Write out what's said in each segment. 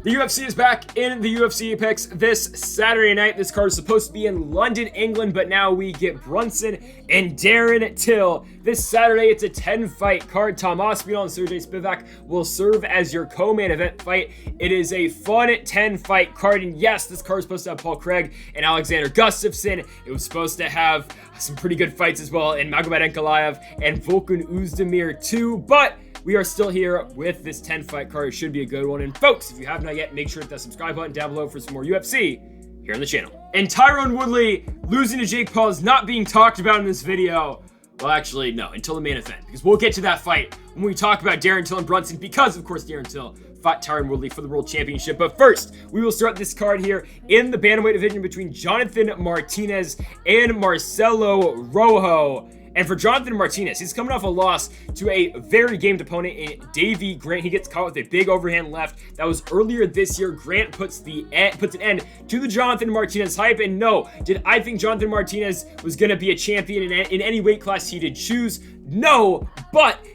The UFC is back in the UFC picks this Saturday night. This card is supposed to be in London, England, but now we get Brunson and Darren Till. This Saturday, it's a 10-fight card. Tom Aspinall and Sergey Spivak will serve as your co-main event fight. It is a fun 10-fight card, and yes, this card is supposed to have Paul Craig and Alexander Gustafsson. It was supposed to have some pretty good fights as well in Magomed Ankalaev and Volkan Oezdemir too, but we are still here with this 10-fight card. It should be a good one. And folks, if you have not yet, make sure to hit that subscribe button down below for some more UFC here on the channel. And Tyron Woodley losing to Jake Paul is not being talked about in this video. Well, actually, no, until the main event, because we'll get to that fight when we talk about Darren Till and Brunson, because, of course, Darren Till fought Tyron Woodley for the World Championship. But first, we will start this card here in the bantamweight division between Jonathan Martinez and Marcelo Rojo. And for Jonathan Martinez, he's coming off a loss to a very gamed opponent in Davey Grant. He gets caught with a big overhand left. That was earlier this year. Grant puts an end to the Jonathan Martinez hype. And no, did I think Jonathan Martinez was going to be a champion in any weight class he did choose? No, but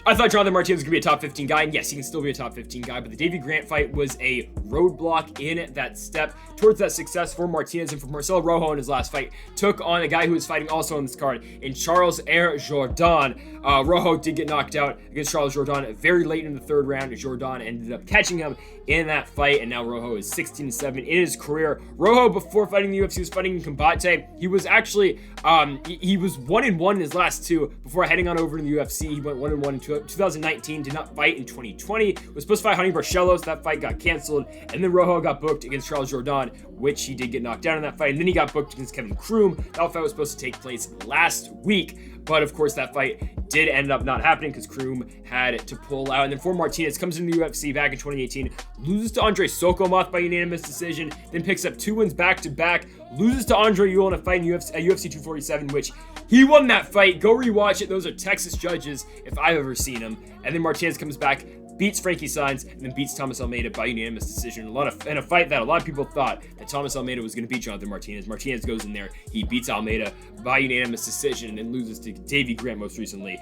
I thought Jonathan Martinez was going to be a top 15 guy, and yes, he can still be a top 15 guy, but the Davey Grant fight was a roadblock in that step towards that success for Martinez. And for Marcelo Rojo in his last fight, took on a guy who was fighting also on this card in Charles Jourdain. Rojo did get knocked out against Charles Jourdain very late in the third round. Jourdain ended up catching him in that fight, and now Rojo is 16-7 in his career. Rojo, before fighting the UFC, was fighting in Combate. He was actually, he was 1-1 in his last two before heading on over to the UFC. He went 1-1 in 2019, did not fight in 2020. Was supposed to fight Honey Barcelos. That fight got canceled, and then Rojo got booked against Charles Jourdain, which he did get knocked down in that fight, and then he got booked against Kevin Kroom. That fight was supposed to take place last week, but of course that fight did end up not happening because Kroom had to pull out. And then for Martinez, comes into the UFC back in 2018, loses to Andre Sokomoth by unanimous decision, then picks up 2 wins back-to-back, loses to Andre Ewell in a fight at UFC 247, which he won that fight. Go rewatch it. Those are Texas judges if I've ever seen them. And then Martinez comes back, beats Frankie Saenz, and then beats Thomas Almeida by unanimous decision. In a fight that a lot of people thought that Thomas Almeida was going to beat Jonathan Martinez. Martinez goes in there, he beats Almeida by unanimous decision, and loses to Davey Grant most recently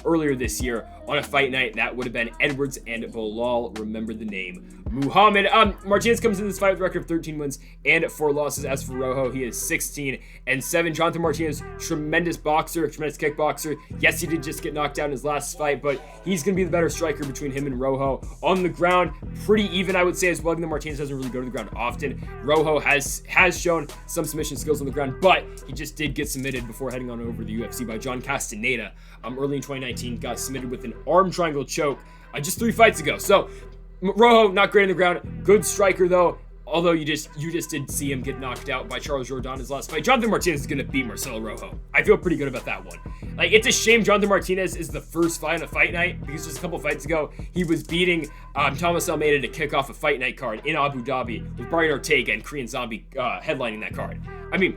earlier this year on a fight night. That would have been Edwards and Bilal. Remember the name. Muhammad. Martinez comes in this fight with a record of 13 wins and 4 losses. As for Rojo, he is 16-7. Jonathan Martinez, tremendous boxer, tremendous kickboxer. Yes, he did just get knocked out in his last fight, but he's going to be the better striker between him and Rojo. On the ground, pretty even, I would say, as well. Even though Martinez doesn't really go to the ground often, Rojo has shown some submission skills on the ground, but he just did get submitted before heading on over to the UFC by John Castaneda early in 2019. Got submitted with an arm triangle choke just 3 fights ago. So Rojo, not great on the ground. Good striker, though. Although you just did see him get knocked out by Charles Jourdain in his last fight. Jonathan Martinez is going to beat Marcelo Rojo. I feel pretty good about that one. Like, it's a shame Jonathan Martinez is the first fight on a fight night, because just a couple fights ago, he was beating Thomas Almeida to kick off a fight night card in Abu Dhabi with Barriault Ortega and Korean Zombie headlining that card. I mean,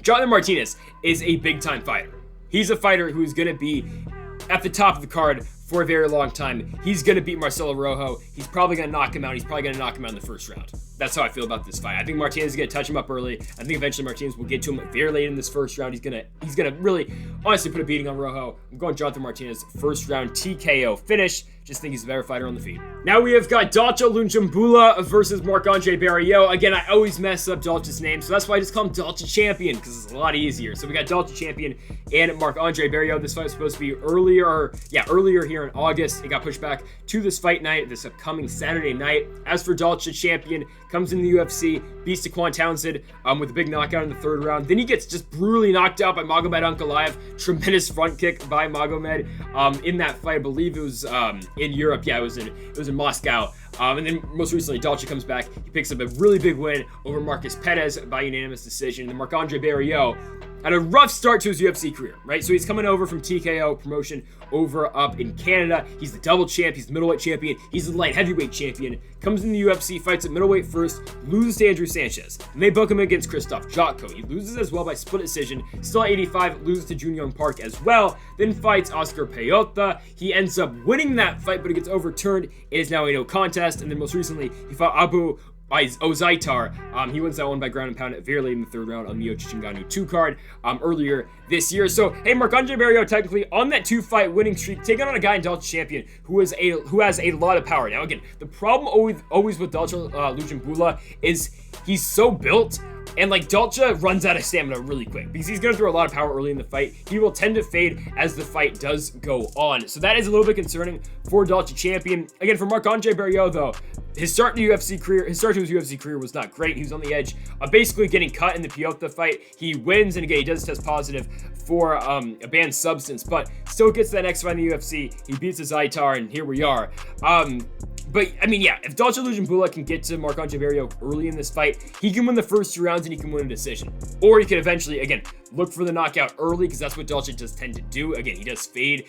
Jonathan Martinez is a big-time fighter. He's a fighter who's going to be at the top of the card for a very long time. He's going to beat Marcelo Rojo. He's probably going to knock him out. He's probably going to knock him out in the first round. That's how I feel about this fight. I think Martinez is going to touch him up early. I think eventually Martinez will get to him very late in this first round. He's gonna really, honestly, put a beating on Rojo. I'm going Jonathan Martinez, first round TKO finish. Just think he's a better fighter on the feet. Now we have got Dalcha Lungiambula versus Marc-Andre Barriault. Again, I always mess up Dalcha's name, so that's why I just call him Dalcha Champion, because it's a lot easier. So we got Dalcha Champion and Marc-Andre Barriault. This fight was supposed to be earlier here in August. It got pushed back to this fight night, this upcoming Saturday night. As for Dalcha Champion, comes in the UFC, beats Daquan Townsend with a big knockout in the third round. Then he gets just brutally knocked out by Magomed Ankalaev. Tremendous front kick by Magomed in that fight. I believe it was in Europe. Yeah, it was in Moscow. And then most recently, Dalcha comes back. He picks up a really big win over Marcus Perez by unanimous decision. And Marc-Andre Barriault had a rough start to his UFC career, right? So he's coming over from TKO promotion over up in Canada. He's the double champ. He's the middleweight champion. He's the light heavyweight champion. Comes in the UFC, fights at middleweight first, loses to Andrew Sanchez. And they book him against Krzysztof Jotko. He loses as well by split decision. Still at 85, loses to Jun Young Park as well. Then fights Oscar Peyotta. He ends up winning that fight, but it gets overturned. It is now a no contest. And then most recently, he fought Abu Zaitar. He wins that one by ground and pound very late in the third round on the Miocic Ngannou 2 card earlier this year. So, hey, Marc-Andre Barriault technically on that 2-fight winning streak, taking on a guy in Dalcha Champion who has a lot of power. Now, again, the problem always with Dalcha Lungiambula is he's so built, and like Dalcha runs out of stamina really quick because he's gonna throw a lot of power early in the fight. He will tend to fade as the fight does go on. So that is a little bit concerning for Dalcha Champion. Again, for Marc-Andre Barriault though, his start to his UFC career was not great. He was on the edge of basically getting cut in the Piotr fight. He wins, and again, he does test positive for a banned substance, but still gets to that next fight in the UFC. He beats the Zaitar, and here we are. But, I mean, yeah, if Dalcha Lungiambula can get to Marc-Andre Barriault early in this fight, he can win the first 2 rounds and he can win a decision. Or he could eventually, again, look for the knockout early, because that's what Dalcha does tend to do. Again, he does tend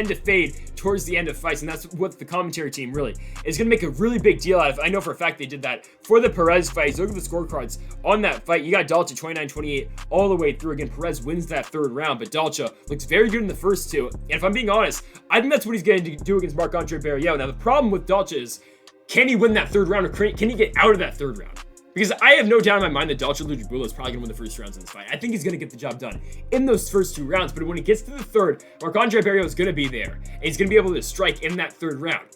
to fade towards the end of fights, and that's what the commentary team really is going to make a really big deal out of. I know for a fact they did that for the Perez fight. So look at the scorecards on that fight. You got Dalcha 29-28 all the way through. Again, Perez wins that 3rd round, but Dalcha looks very good in the first 2. And if I'm being honest, I think that's what he's going to do against Marc-Andre Barriault. Now, the problem with Dalcha is, can he win that 3rd round, or can he get out of that 3rd round? Because I have no doubt in my mind that Dalcha Lungiambula is probably going to win the first rounds in this fight. I think he's going to get the job done in those first 2 rounds, but when he gets to the 3rd, Marc-Andre Barriault is going to be there, and he's going to be able to strike in that 3rd round.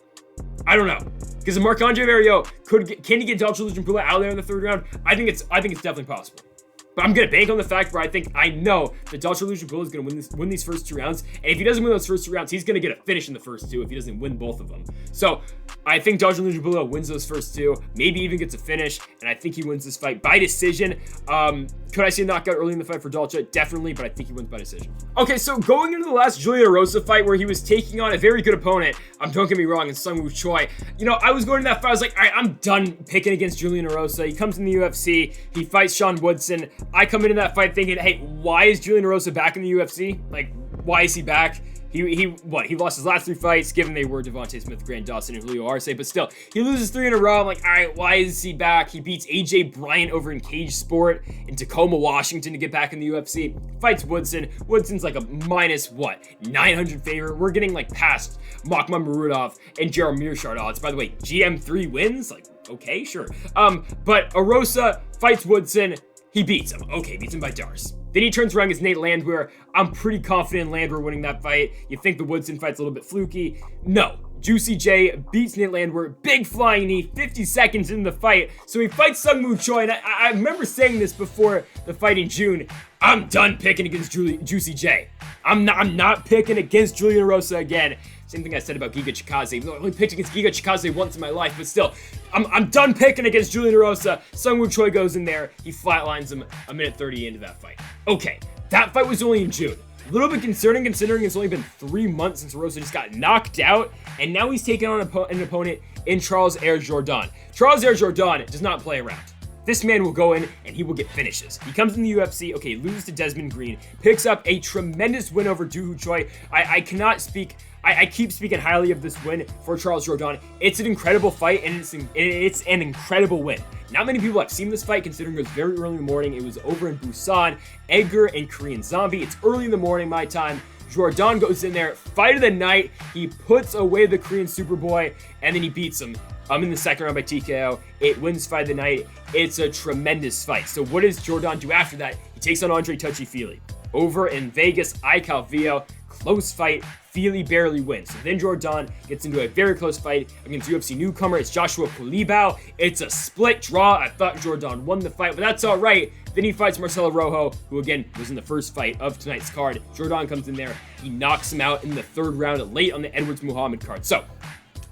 I don't know, because if Marc-Andre Barriault can he get Dalcha Lungiambula out there in the 3rd round? I think it's definitely possible. But I'm going to bank on the fact where I know that Dalcha Lungiambula is going to win these first 2 rounds. And if he doesn't win those first 2 rounds, he's going to get a finish in the first 2 if he doesn't win both of them. So I think Dalcha Lungiambula wins those first 2, maybe even gets a finish. And I think he wins this fight by decision. Could I see a knockout early in the fight for Dalcha? Definitely, but I think he wins by decision. Okay, so going into the last Julian Erosa fight where he was taking on a very good opponent, don't get me wrong, in Sung Woo Choi. You know, I was going to that fight, I was like, all right, I'm done picking against Julian Erosa. He comes in the UFC, he fights Sean Woodson. I come into that fight thinking, hey, why is Julian Erosa back in the UFC? Like, why is he back? He lost his last 3 fights, given they were Devontae Smith, Grant Dawson, and Julio Arce, but still, he loses 3 in a row. I'm like, all right, why is he back? He beats AJ Bryant over in Cage Sport in Tacoma, Washington to get back in the UFC. Fights Woodson. Woodson's like a minus, 900 favorite. We're getting like past Makhmud Murudov and Jaromir Mearshart odds. By the way, GM3 wins? Like, okay, sure. But Erosa fights Woodson. He beats him. Okay, beats him by Dars. Then he turns around against Nate Landwehr. I'm pretty confident in Landwehr winning that fight. You think the Woodson fight's a little bit fluky? No. Juicy J beats Nate Landwehr. Big flying knee, 50 seconds into the fight. So he fights Sung Woo Choi, and I remember saying this before the fight in June. I'm done picking against Juicy J. I'm not picking against Julian Erosa again. Same thing I said about Giga Chikadze. Even though I only picked against Giga Chikadze once in my life, but still, I'm done picking against Julian Erosa. Sung Woo Choi goes in there. He flatlines him a minute 30 into that fight. Okay, that fight was only in June. A little bit concerning considering it's only been 3 months since Erosa just got knocked out, and now he's taking on an opponent in Charles Jourdain. Charles Jourdain does not play around. This man will go in and he will get finishes. He comes in the UFC, okay, loses to Desmond Green, picks up a tremendous win over Doo Ho Choi. I keep speaking highly of this win for Charles Jourdain. It's an incredible fight, and it's an incredible win. Not many people have seen this fight, considering it was very early in the morning. It was over in Busan, Edgar and Korean Zombie. It's early in the morning, my time. Jourdain goes in there, fight of the night. He puts away the Korean Superboy, and then he beats him. In the 2nd round by TKO. It wins fight of the night. It's a tremendous fight. So what does Jourdain do after that? He takes on Andre Touchy-Fili. Over in Vegas, Calvillo. Close fight. Fili barely wins. So then Jourdain gets into a very close fight against UFC newcomer. It's Joshua Kulibao. It's a split draw. I thought Jourdain won the fight, but that's all right. Then he fights Marcelo Rojo, who again was in the first fight of tonight's card. Jourdain comes in there. He knocks him out in the 3rd round late on the Edwards Muhammad card. So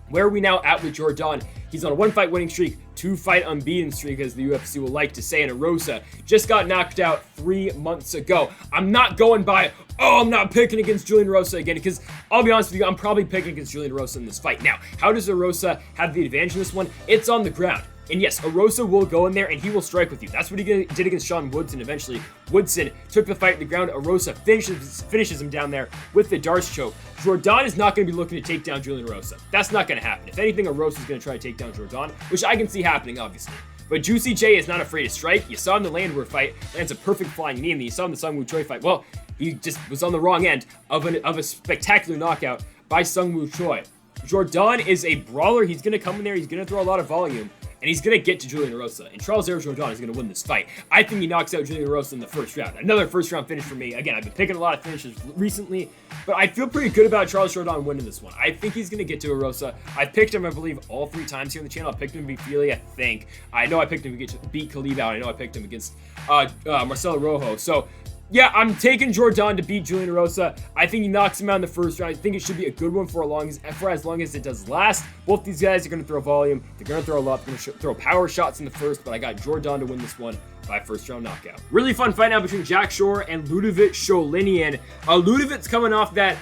where are we now at with Jourdain? He's on a 1-fight winning streak, 2-fight unbeaten streak, as the UFC will like to say. And Erosa just got knocked out 3 months ago. I'm not going by, I'm not picking against Julian Erosa again, because I'll be honest with you, I'm probably picking against Julian Erosa in this fight. Now, how does Erosa have the advantage in this one? It's on the ground. And yes, Erosa will go in there and he will strike with you. That's what he did against Sean Woodson eventually. Woodson took the fight to the ground. Erosa finishes him down there with the Darce choke. Jourdain is not going to be looking to take down Julian Erosa. That's not going to happen. If anything, Erosa is going to try to take down Jourdain, which I can see happening, obviously. But Juicy J is not afraid to strike. You saw in the Landwehr fight, lands a perfect flying knee, and then you saw in the Sung Woo Choi fight. Well, he just was on the wrong end of a spectacular knockout by Sung Woo Choi. Jourdain is a brawler. He's going to come in there. He's going to throw a lot of volume. and he's going to get to Julian Erosa, and Charles Jourdain is going to win this fight. I think he knocks out Julian Erosa in the first round. Another first round finish for me. Again, I've been picking a lot of finishes recently, but I feel pretty good about Charles Jourdain winning this one. I think he's going to get to Erosa. I picked him, I believe, all 3 times here on the channel. I picked him to beat Fili, I think. I know I picked him to beat Khalib out. I know I picked him against Marcelo Rojo. So, yeah, I'm taking Jourdain to beat Julian Erosa. I think he knocks him out in the first round. I think it should be a good one for as long as it does last. Both these guys are going to throw volume. They're going to throw a lot. They're going to throw power shots in the first, but I got Jourdain to win this one by first round knockout. Really fun fight now between Jack Shore and Ludovic Sholinian. Ludovic's coming off that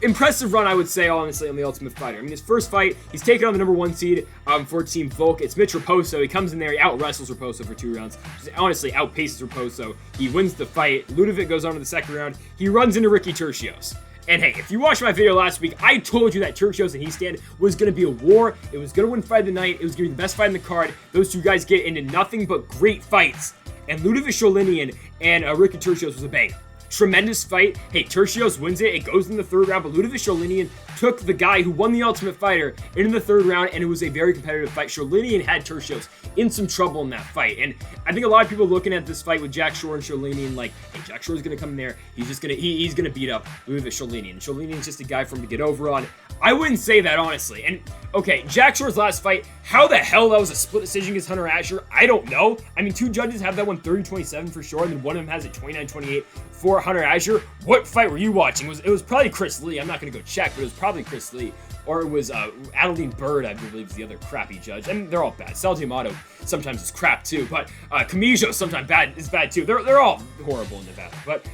impressive run, I would say, honestly, on the Ultimate Fighter. I mean, his first fight, he's taking on the number 1 seed for Team Volk. It's Mitch Raposo. He comes in there, he out-wrestles Raposo for 2 rounds. Just honestly outpaces Raposo. He wins the fight. Ludovic goes on to the second round. He runs into Ricky Tercios. And hey, if you watched my video last week, I told you that Tercios and he stand was going to be a war. It was going to win fight of the night. It was going to be the best fight in the card. Those 2 guys get into nothing but great fights. And Ludovic Sholinian and Ricky Tercios was a bang. Tremendous fight. Hey, Tercios wins it. It goes in the 3rd round, but Ludovic Sholinian took the guy who won the Ultimate Fighter into the 3rd round, and it was a very competitive fight. Sholinian had Tercios in some trouble in that fight, and I think a lot of people looking at this fight with Jack Shore and Sholinian like, hey, Jack Shore's gonna come in there. He's gonna beat up Ludovic Sholinian. Sholinian's just a guy for him to get over on. I wouldn't say that, honestly. And, okay, Jack Shore's last fight, how the hell that was a split decision against Hunter Asher, I don't know. I mean, 2 judges have that one 30-27 for sure, and then one of them has it 29-28 for Hunter Asher. What fight were you watching? It was probably Chris Lee. I'm not going to go check, but it was probably Chris Lee. Or it was Adeline Bird, I believe, is the other crappy judge. I mean, they're all bad. Sal D'Amato sometimes is crap, too. But Camijo sometimes is bad, too. They're all horrible in Nevada. But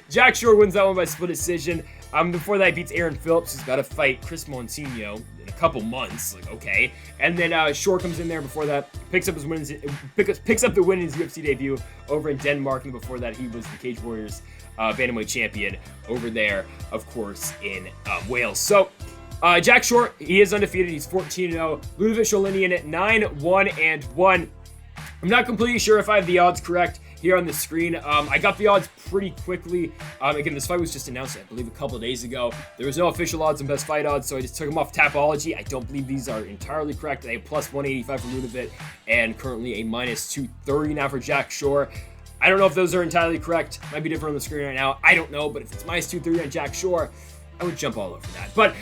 Jack Shore wins that one by split decision. Before that, he beats Aaron Phillips, who's got to fight Chris Monsigno in a couple months. Like, okay. And then Shore comes in there before that, picks up the win in his UFC debut over in Denmark. And before that, he was the Cage Warriors Bantamweight champion over there, of course, in Wales. So, Jack Shore, he is undefeated. He's 14-0. Ludovic Sholinian at 9-1-1. I'm not completely sure if I have the odds correct here on the screen. I got the odds pretty quickly. Again, this fight was just announced, I believe, a couple of days ago. There was no official odds and best fight odds, so I just took them off Tapology. I don't believe these are entirely correct. I have plus 185 for Ludovic and currently a minus 230 now for Jack Shore. I don't know if those are entirely correct. Might be different on the screen right now. I don't know, but if it's minus 230 on Jack Shore, I would jump all over that. But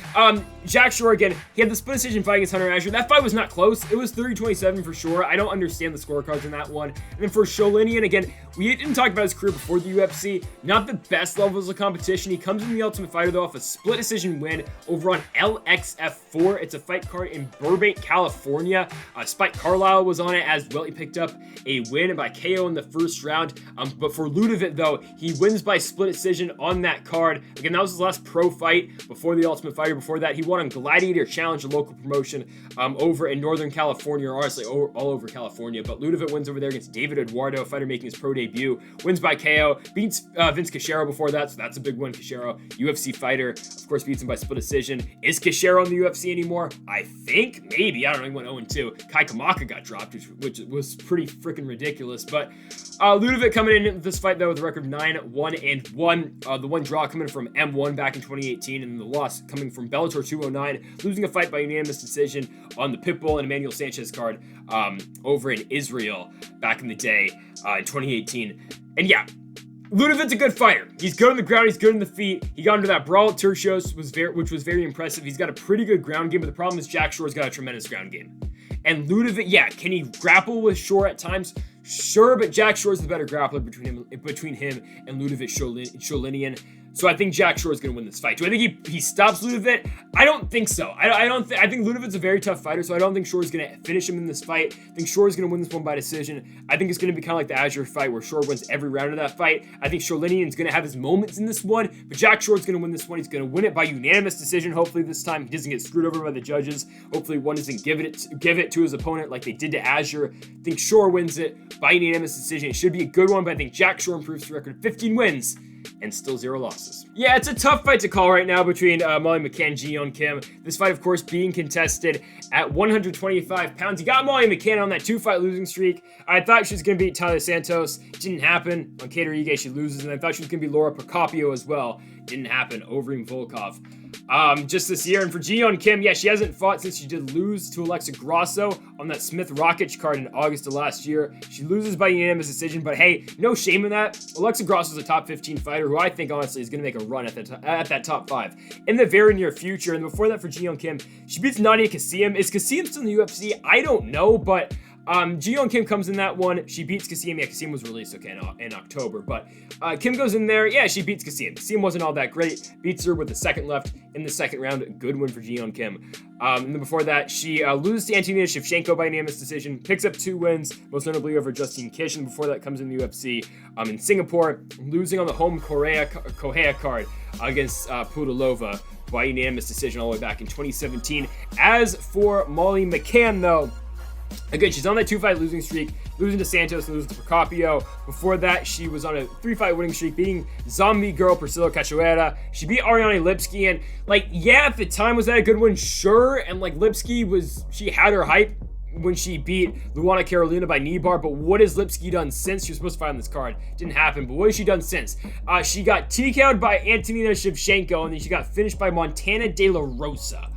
Jack Shore, again, he had the split decision fight against Hunter Asher. That fight was not close. It was 30-27 for sure. I don't understand the scorecards in that one. And then for Sholinian, again, we didn't talk about his career before the UFC. Not the best levels of competition. He comes in the Ultimate Fighter, though, off a split decision win over on LXF4. It's a fight card in Burbank, California. Spike Carlisle was on it as well. He picked up a win by KO in the first round. But for Ludovic, though, he wins by split decision on that card. Again, that was his last pro fight before the Ultimate Fighter. Before that, he won on Gladiator Challenge, a local promotion over in Northern California, or honestly all over California. But Ludovic wins over there against David Eduardo, a fighter making his pro debut. Wins by KO, beats Vince Cachero before that, so that's a big win. Cachero, UFC fighter, of course, beats him by split decision. Is Cachero in the UFC anymore? I think, maybe. I don't know, he went 0-2. Kai Kamaka got dropped, which was pretty freaking ridiculous. But Ludovic coming in this fight, though, with a record of 9-1-1. The one draw coming from M1 back in 2018. And the loss coming from Bellator 209, losing a fight by unanimous decision on the Pitbull and Emmanuel Sanchez card over in Israel back in the day in 2018. And yeah, Ludovic's a good fighter. He's good on the ground. He's good on the feet. He got into that brawl at Tercios, which was very impressive. He's got a pretty good ground game, but the problem is Jack Shore's got a tremendous ground game. And Ludovic, yeah, can he grapple with Shore at times? Sure, but Jack Shore's the better grappler between him and Ludovic Sholinian. So I think Jack Shore is going to win this fight. Do I think he stops Ludovic? I don't think so. I think Ludovic's a very tough fighter, so I don't think Shore is going to finish him in this fight. I think Shore is going to win this one by decision. I think it's going to be kind of like the Azure fight where Shore wins every round of that fight. I think Sholinian is going to have his moments in this one, but Jack Shore is going to win this one. He's going to win it by unanimous decision. Hopefully this time he doesn't get screwed over by the judges. Hopefully one doesn't give it to his opponent like they did to Azure. I think Shore wins it by unanimous decision. It should be a good one, but I think Jack Shore improves to a record of 15 wins and still 0 losses. Yeah, it's a tough fight to call right now between Molly McCann and Ji Yeon Kim. This fight, of course, being contested at 125 pounds. You got Molly McCann on that 2-fight losing streak. I thought she was going to beat Taila Santos. It didn't happen. On Kater Ige, she loses, and I thought she was going to be Laura Procopio as well. didn't happen. Overeem Volkov. Just this year. And for Ji-Yeon Kim, yeah, she hasn't fought since she did lose to Alexa Grasso on that Smith-Rakic card in August of last year. She loses by unanimous decision, but hey, no shame in that. Alexa Grasso is a top 15 fighter who I think, honestly, is going to make a run at that top 5 in the very near future. And before that, for Ji-Yeon Kim, she beats Nadia Kassem. Is Kassem still in the UFC? I don't know, but Ji-Yeon Kim comes in that one. She beats Kassem. Yeah, Kassem was released, okay, in October. But Kim goes in there. Yeah, she beats Kassem. Kassem wasn't all that great. Beats her with the second left in the second round. Good win for Ji-Yeon Kim. And then before that, she loses to Antonina Shevchenko by unanimous decision. Picks up 2 wins, most notably over Justine Kish. And before that, comes in the UFC in Singapore, losing on the home Correa card against Pudilova by unanimous decision all the way back in 2017. As for Molly McCann, though, again, she's on that 2-fight losing streak, losing to Santos and losing to Procopio. Before that, she was on a 3-fight winning streak, beating zombie girl Priscilla Cachoeira. She beat Ariane Lipski, and yeah, at the time, was that a good win? Sure. And Lipski she had her hype when she beat Luana Carolina by knee bar, but what has Lipski done since? She was supposed to fight on this card. Didn't happen, but what has she done since? She got TKO'd by Antonina Shevchenko, and then she got finished by Montana De La Rosa.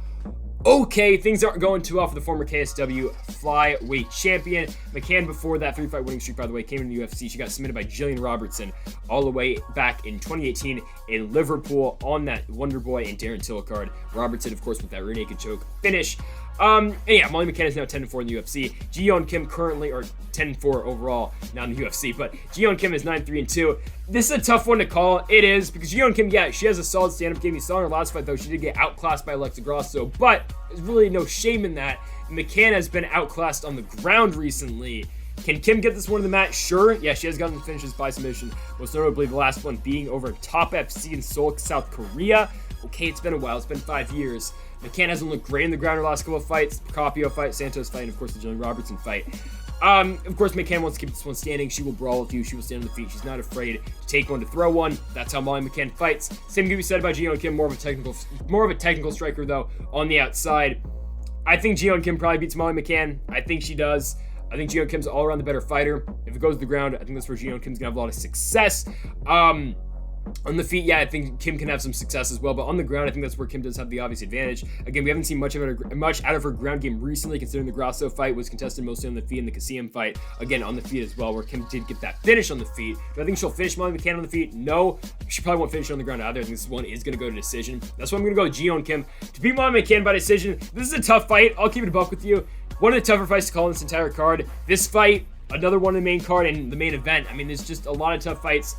Okay, things aren't going too well for the former KSW flyweight champion. McCann, before that 3-fight winning streak, by the way, came into the UFC. She got submitted by Jillian Robertson all the way back in 2018 in Liverpool on that Wonder Boy and Darren Till card. Robertson, of course, with that rear naked choke finish. And yeah, Molly McCann is now 10-4 in the UFC. Ji-Yeon Kim currently, or 10-4 overall, not in the UFC, but Ji-Yeon Kim is 9-3-2. This is a tough one to call. It is, because Ji-Yeon Kim, yeah, she has a solid stand-up game. You saw in her last fight, though, she did get outclassed by Alexa Grasso, but there's really no shame in that. McCann has been outclassed on the ground recently. Can Kim get this one in the mat? Sure. Yeah, she has gotten the finishes by submission, most notably the last one being over Top FC in Seoul, South Korea. Okay, it's been a while. It's been 5 years. McCann hasn't looked great in the ground her last couple of fights. Procopio fight, Santos fight, and of course the Jillian Robertson fight. Of course, McCann wants to keep this one standing. She will brawl with you. She will stand on the feet. She's not afraid to take one, to throw one. That's how Molly McCann fights. Same can be said about Ji-Yeon Kim. More of a technical striker though on the outside. I think Ji-Yeon Kim probably beats Molly McCann. I think she does. I think Ji-Yeon Kim's all around the better fighter. If it goes to the ground, I think that's where Ji-Yeon Kim's gonna have a lot of success. On the feet, yeah, I think Kim can have some success as well, but on the ground, I think that's where Kim does have the obvious advantage. Again, we haven't seen much out of her ground game recently, considering the Grasso fight was contested mostly on the feet, and the Kassem fight, again, on the feet as well, where Kim did get that finish on the feet. Do I think she'll finish Molly McCann on the feet? No. She probably won't finish on the ground either. I think this one is going to go to decision. That's why I'm going to go with Ji-Yeon Kim to beat Molly McCann by decision. This is a tough fight. I'll keep it a buck with you. One of the tougher fights to call in this entire card. This fight, another one in the main card and the main event. I mean, there's just a lot of tough fights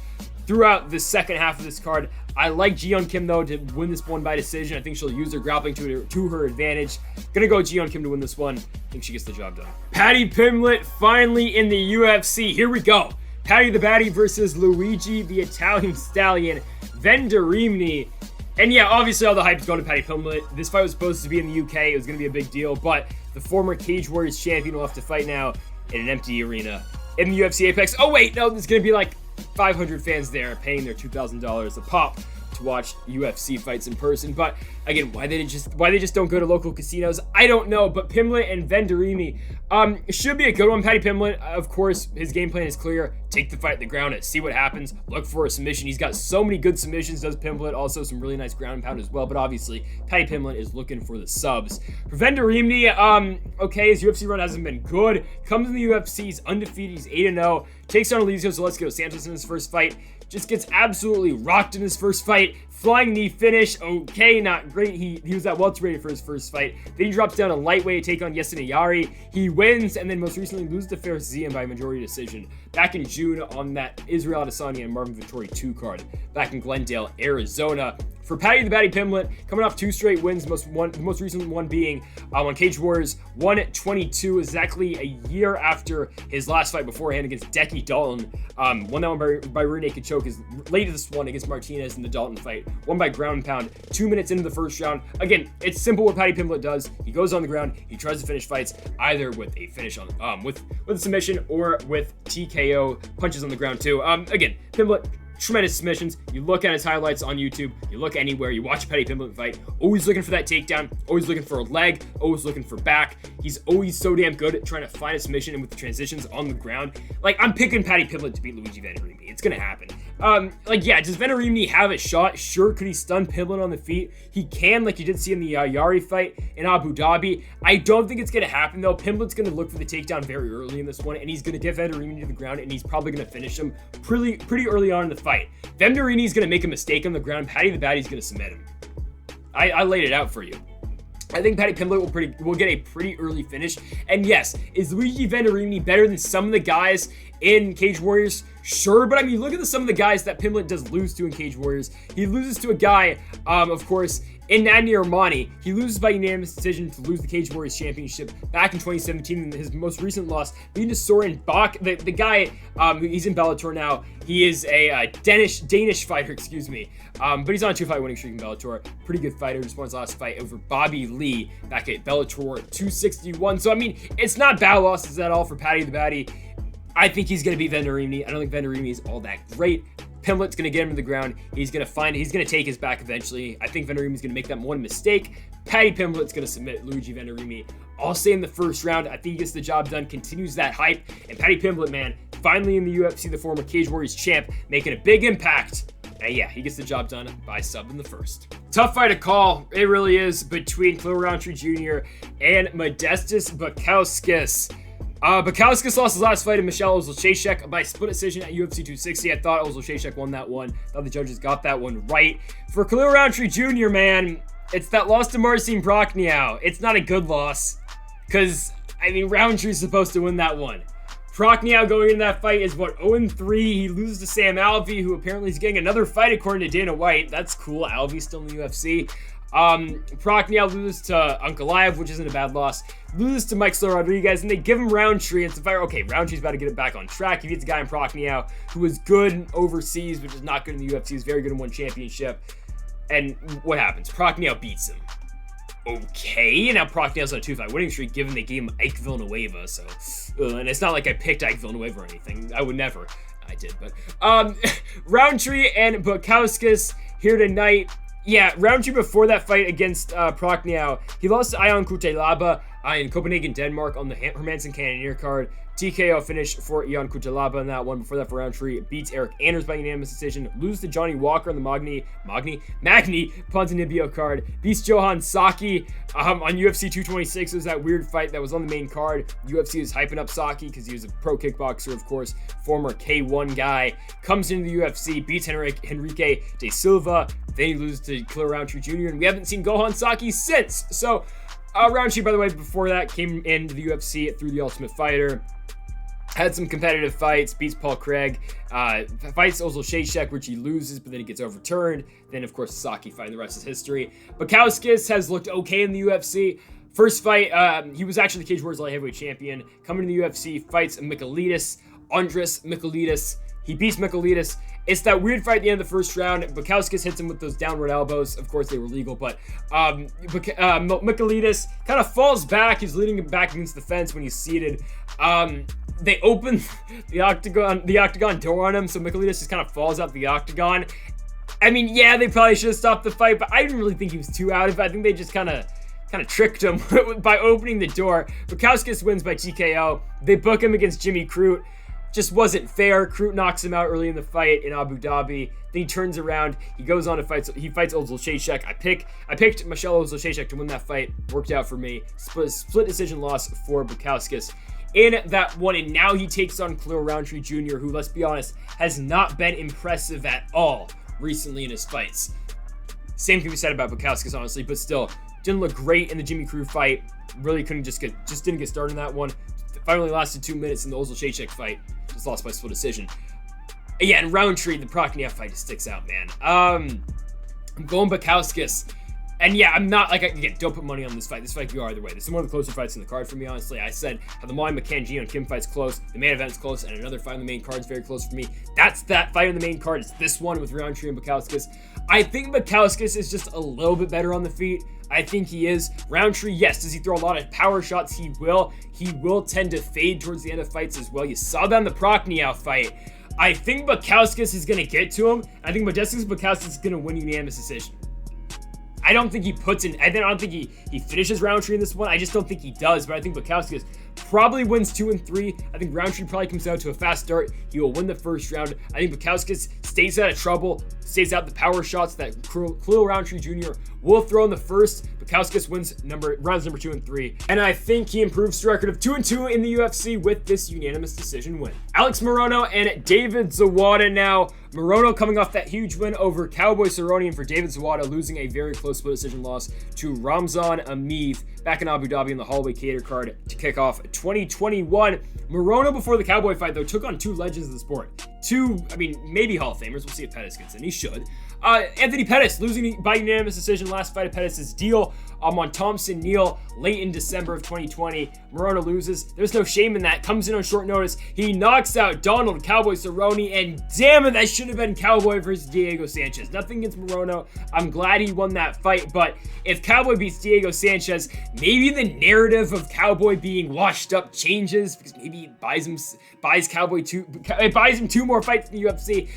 throughout the second half of this card. I like Ji-Yeon Kim, though, to win this one by decision. I think she'll use her grappling to her advantage. Gonna go Ji-Yeon Kim to win this one. I think she gets the job done. Paddy Pimblett finally in the UFC. Here we go. Paddy the Baddy versus Luigi the Italian Stallion. Vendramini. And yeah, obviously all the hype is going to Paddy Pimblett. This fight was supposed to be in the UK. It was going to be a big deal, but the former Cage Warriors champion will have to fight now in an empty arena in the UFC Apex. Oh wait, no, there's going to be like 500 fans there paying their $2,000 a pop to watch UFC fights in person. But again, why they just don't go to local casinos, I don't know. But Pimblett and Vendramini should be a good one. Paddy Pimblett, of course, his game plan is clear. Take the fight at the ground and see what happens. Look for a submission. He's got so many good submissions, does Pimblett. Also some really nice ground and pound as well. But obviously, Paddy Pimblett is looking for the subs. For Vendramini, okay, his UFC run hasn't been good. Comes in the UFC, he's undefeated, he's 8-0. Takes on Eliseo Zaleski Santos in his first fight. Just gets absolutely rocked in his first fight. Flying knee finish, okay, not great. He was at welterweight for his first fight. Then he drops down to lightweight to take on Yesina Yari. He wins, and then most recently loses to Faris Ziam by majority decision back in June on that Israel Adesanya and Marvin Vettori 2 card back in Glendale, Arizona. For Paddy the Baddy Pimblett, coming off 2 straight wins, the most recent one being on Cage Warriors 122, exactly a year after his last fight beforehand against Decky Dalton. Won that one by rear naked choke. His latest one against Martinez in the Dalton fight. Won by ground and pound 2 minutes into the first round. Again, it's simple what Paddy Pimblett does. He goes on the ground, he tries to finish fights either with a finish on with a submission or with TKO punches on the ground too. Again, Pimblett tremendous submissions. You look at his highlights on YouTube, you look anywhere, you watch a Paddy Pimblett fight, always looking for that takedown, always looking for a leg, always looking for back. He's always so damn good at trying to find a submission and with the transitions on the ground. Like, I'm picking Paddy Pimblett to beat Luigi Vendramini. It's gonna happen. Like, yeah, does Vendramini have a shot? Sure. Could he stun Pimblett on the feet? He can, like you did see in the Yari fight in Abu Dhabi. I don't think it's gonna happen, though. Pimblett's gonna look for the takedown very early in this one, and he's gonna get Vendramini to the ground, and he's probably gonna finish him pretty early on in the fight. Vendramini's gonna make a mistake on the ground. Paddy the Baddy's gonna submit him. I laid it out for you. I think Paddy Pimblett will get a pretty early finish. And yes, is Luigi Vendramini better than some of the guys in Cage Warriors? Sure, but I mean, look at some of the guys that Pimblett does lose to in Cage Warriors. He loses to a guy, of course, in Nani Armani. He loses by unanimous decision to lose the Cage Warriors Championship back in 2017 in his most recent loss, beating to Soren Bach. The guy, he's in Bellator now. He is a Danish fighter, excuse me. But he's on a 2-fight winning streak in Bellator. Pretty good fighter. Just won his last fight over Bobby Lee back at Bellator 261. So, I mean, it's not bad losses at all for Paddy the Baddy. I think he's going to beat Vendramini. I don't think Vendramini is all that great. Pimblett's going to get him to the ground. He's going to take his back eventually. I think Vendramini's going to make that one mistake. Paddy Pimblett's going to submit Luigi Vendramini. I'll say in the first round. I think he gets the job done, continues that hype. And Paddy Pimblett, man, finally in the UFC, the former Cage Warriors champ, making a big impact. And yeah, he gets the job done by sub in the first. Tough fight to call. It really is, between Khalil Rountree Jr. and Modestas Bukauskas. Bukauskas lost his last fight to Michelle Ozolszejczyk by split decision at UFC 260. I thought Ozolszejczyk won that one. I thought the judges got that one right. For Khalil Rountree Jr., man, it's that loss to Marcin Prachnio. It's not a good loss, because, I mean, Rountree's supposed to win that one. Prachnio going into that fight is, what, 0-3. He loses to Sam Alvey, who apparently is getting another fight according to Dana White. That's cool. Alvey's still in the UFC. Prachnio loses to Ankalaev, which isn't a bad loss. Loses to Mike Slow Rodriguez, and they give him Rountree. It's a fight. Okay, Rountree's about to get it back on track. He beats a guy in Prachnio who was good overseas, which is not good in the UFC. He's very good in one championship. And what happens? Prachnio beats him. Okay, and now Prachnio's on a 2-fight winning streak, given they gave him Ike Villanueva. So, and it's not like I picked Ike Villanueva or anything. I would never. I did, but Rountree and Bukauskas here tonight. Yeah, Rountree before that fight against Prachnio, he lost to Ion Kutelaba in Copenhagen, Denmark on the Hermansen Cannoneer card. TKO finish for Ion Kutelaba in that one. Before that, for Rountree, beats Eric Anders by unanimous decision. Loses to Johnny Walker on the Magni Ponzinibbio card. Beats Johan Saki on UFC 226. It was that weird fight that was on the main card. UFC was hyping up Saki because he was a pro kickboxer, of course, former K1 guy. Comes into the UFC, beats Henrique de Silva. Then he loses to Khalil Rountree Jr., and we haven't seen Gohan Saki since. So, Rountree, by the way, before that, came into the UFC through The Ultimate Fighter. Had some competitive fights, beats Paul Craig, fights Ozolszejczyk, which he loses, but then he gets overturned. Then, of course, the Saki fight, and the rest is history. Bukauskas has looked okay in the UFC. First fight, he was actually the Cage Warriors light heavyweight champion. Coming to the UFC, fights Andris Michailidis. He beats Michailidis. It's that weird fight at the end of the first round. Bukauskas hits him with those downward elbows. Of course, they were legal, but Michailidis kind of falls back. He's leading him back against the fence when he's seated. They open the octagon door on him, so Michailidis just kind of falls out the octagon. I mean, yeah, they probably should have stopped the fight, but I didn't really think he was too out of it. I think they just kind of tricked him by opening the door. Bukauskas wins by TKO. They book him against Jimmy Crute. Just wasn't fair. Crute knocks him out early in the fight in Abu Dhabi. Then he turns around. He goes on to fight. He fights Ozolszejczyk. I picked Michelle Ozolszejczyk to win that fight. Worked out for me. Split decision loss for Bukauskas in that one. And now he takes on Khalil Rountree Jr., who, let's be honest, has not been impressive at all recently in his fights. Same can be said about Bukauskas, honestly, but still didn't look great in the Jimmy Crute fight. Really couldn't didn't get started in that one. The fight only lasted 2 minutes in the Ozolszejczyk fight. Just lost by split decision. Yeah, and Rountree, the Prachnio fight just sticks out, man. I'm going Bukauskas. And yeah, I'm not, like, again, don't put money on this fight. This fight could go either way. This is one of the closer fights in the card for me, honestly. I said how the Molly McCann, Gio, and Kim fight's close. The main event's close, and another fight on the main card is very close for me. That's that fight on the main card. It's this one with Rountree and Bukauskas. I think Bukauskas is just a little bit better on the feet. I think he is. Rountree, yes, does he throw a lot of power shots? He will. He will tend to fade towards the end of fights as well. You saw that in the Prachnio fight. I think Bukauskas is going to get to him. I think Bukauskas is going to win unanimous decision. I don't think he puts in, I don't think he finishes Rountree in this one. I just don't think he does, but I think Bukauskas probably wins 2 and 3. I think Rountree probably comes out to a fast start. He will win the first round. I think Bukauskas stays out of trouble, stays out the power shots that Khalil Rountree Jr. will throw in the first. Bukauskas wins rounds number 2 and 3. And I think he improves to a record of 2 and 2 in the UFC with this unanimous decision win. Alex Morono and David Zawada now. Morono coming off that huge win over Cowboy Cerrone, and for David Zawada losing a very close split decision loss to Ramzan Ameev back in Abu Dhabi in the Holloway Cater card to kick off 2021. Morono, before the Cowboy fight, though, took on 2 legends of the sport. 2, maybe Hall of Famers. We'll see if Pettis gets in. He should. Anthony Pettis losing by unanimous decision last fight of Pettis' deal on Thompson Neal late in December of 2020. Morono loses. There's no shame in that. Comes in on short notice. He knocks out Donald Cowboy Cerrone, and damn it, that should have been Cowboy versus Diego Sanchez. Nothing against Morono. I'm glad he won that fight, but if Cowboy beats Diego Sanchez, maybe the narrative of Cowboy being washed up changes, because maybe it buys him 2 more fights in the UFC.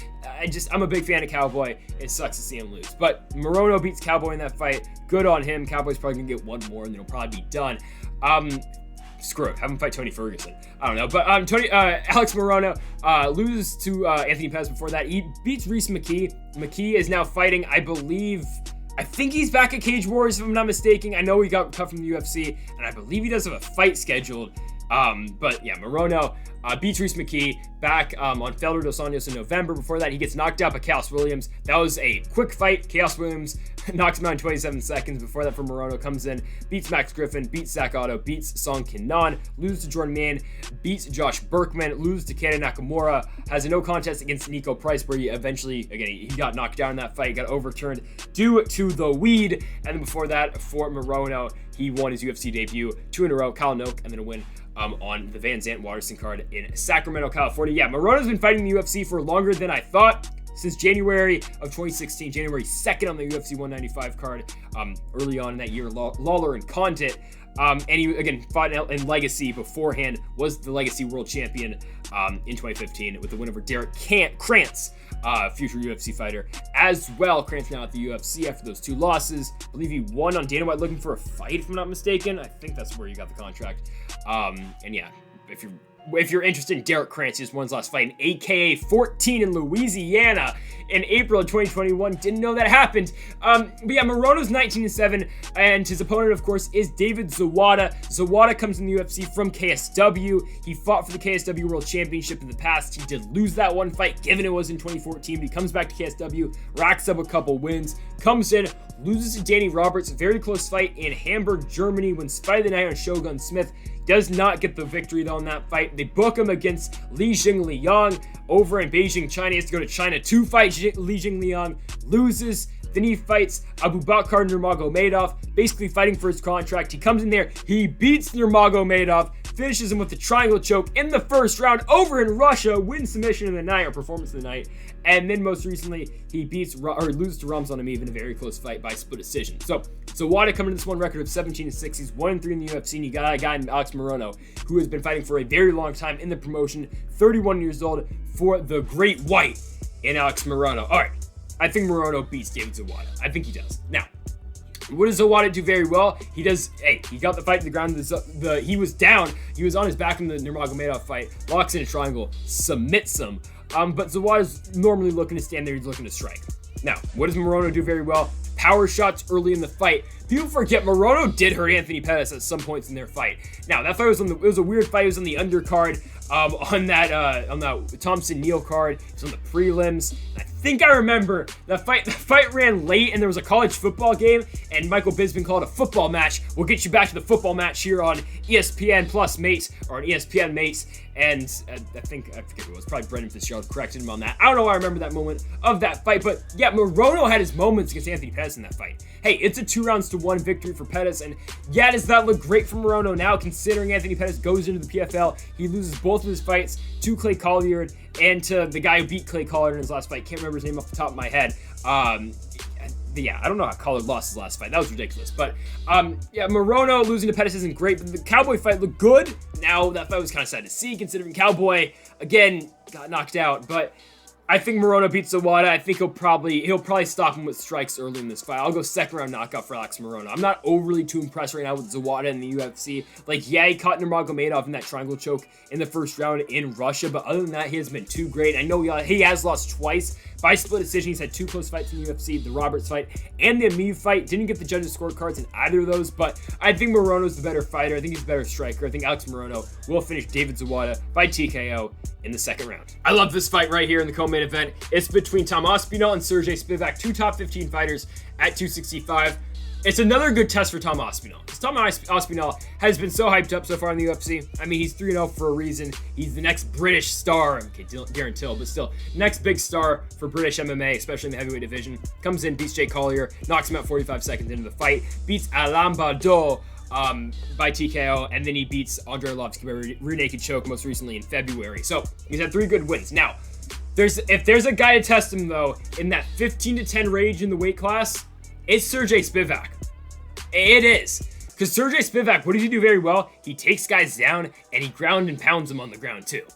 I'm a big fan of Cowboy. It sucks to see him lose. But Morono beats Cowboy in that fight. Good on him. Cowboy's probably going to get 1 more, and then he'll probably be done. Screw it. Have him fight Tony Ferguson. I don't know. But Alex Morono loses to Anthony Pettis before that. He beats Reese McKee. McKee is now fighting, I think he's back at Cage Warriors, if I'm not mistaken. I know he got cut from the UFC, and I believe he does have a fight scheduled. But yeah, Morono beats Reese McKee back on Felder dos Anjos in November. Before that, he gets knocked out by Chaos Williams. That was a quick fight. Chaos Williams knocks him out in 27 seconds. Before that, Morono comes in, beats Max Griffin, beats Zach Otto, beats Song Kinnan, loses to Jordan Mann, beats Josh Berkman, loses to Kata Nakamura, has a no contest against Nico Price, where he eventually, again, he got knocked down in that fight, got overturned due to the weed. And then before that, for Morono, he won his UFC debut 2 in a row, Kyle Noak, and then a win on the Van Zandt Waterston card in Sacramento, California. Yeah, Morono's been fighting the UFC for longer than I thought. Since January of 2016, January 2nd on the UFC 195 card, early on in that year, Lawler and Condit. And he, again, fought in Legacy beforehand, was the Legacy World Champion in 2015 with the win over Derek Krantz, future UFC fighter as well. Krantz now at the UFC after those 2 losses. I believe he won on Dana White looking for a fight, if I'm not mistaken. I think that's where he got the contract. And yeah, if you're interested in Derek Krantz, he just won his last fight in AKA 14 in Louisiana in April of 2021. Didn't know that happened. But yeah, Morono's 19-7, and his opponent, of course, is David Zawada. Zawada comes in the UFC from KSW. He fought for the KSW World Championship in the past. He did lose that one fight, given it was in 2014, but he comes back to KSW, racks up a couple wins, comes in, loses to Danny Roberts, very close fight in Hamburg, Germany, wins Fight of the Night on Shogun Smith. Does not get the victory, though, in that fight. They book him against Li Jingliang over in Beijing, China. He has to go to China to fight Li Jingliang, loses. Then he fights Abubakar Nurmagomedov, basically fighting for his contract. He comes in there, he beats Nurmagomedov, finishes him with the triangle choke in the first round over in Russia, wins submission of the night, or performance of the night. And then most recently, he loses to Ramzan Ameev in a very close fight by split decision. So Zawada coming to this one record of 17-6. He's 1-3 in the UFC, and you got a guy in Alex Morono, who has been fighting for a very long time in the promotion, 31 years old, for the Great White in Alex Morono. All right, I think Morono beats David Zawada. I think he does. Now, what does Zawada do very well? He got the fight to the ground. He was down. He was on his back in the Nurmagomedov fight. Locks in a triangle, submits him. But Zawada's normally looking to stand there. He's looking to strike. Now, what does Morono do very well? Power shots early in the fight. People forget Morono did hurt Anthony Pettis at some points in their fight. Now, that fight was a weird fight. It was on the undercard, on that Thompson Neal card. It was on the prelims. I think I remember the fight ran late, and there was a college football game, and Michael Bisping called it a football match. We'll get you back to the football match here on ESPN Plus Mates, or on ESPN Mates. And I forget who it was, probably Brendan Fitzgerald corrected him on that. I don't know why I remember that moment of that fight, but yeah, Morono had his moments against Anthony Pettis in that fight. Hey, it's a 2-1 victory for Pettis, and yeah, does that look great for Morono now, considering Anthony Pettis goes into the PFL. He loses both of his fights to Clay Colliard and to the guy who beat Clay Colliard in his last fight. Can't remember his name off the top of my head. yeah, I don't know how Collard lost his last fight. That was ridiculous. But yeah, Morono losing to Pettis isn't great, but the Cowboy fight looked good. Now that fight was kind of sad to see, considering Cowboy again got knocked out. But I think Morono beats Zawada. I think he'll probably stop him with strikes early in this fight. I'll go second round knockout for Alex Morono. I'm not overly too impressed right now with Zawada in the UFC. Like, yeah, he caught Nurmagomedov in that triangle choke in the first round in Russia, but other than that, he hasn't been too great. I know he has lost twice by split decision. He's had 2 close fights in the UFC, the Roberts fight and the Amir fight. Didn't get the judges' scorecards in either of those, but I think Morono's the better fighter. I think he's a better striker. I think Alex Morono will finish David Zawada by TKO in the second round. I love this fight right here in the co-main event. It's between Tom Aspinall and Sergey Spivak, 2 top 15 fighters at 265. It's another good test for Tom Aspinall. Because Tom Aspinall has been so hyped up so far in the UFC. I mean, he's 3-0 for a reason. He's the next British star. Okay, Darren Till, but still, next big star for British MMA, especially in the heavyweight division. Comes in, beats Jake Collier, knocks him out 45 seconds into the fight, beats Alain Baudot by TKO, and then he beats Andrei Arlovski by rear naked choke most recently in February. So he's had 3 good wins. Now, if there's a guy to test him though in that 15-10 range in the weight class, it's Sergey Spivak. It is. Because Sergey Spivak, what does he do very well? He takes guys down and he ground and pounds them on the ground too.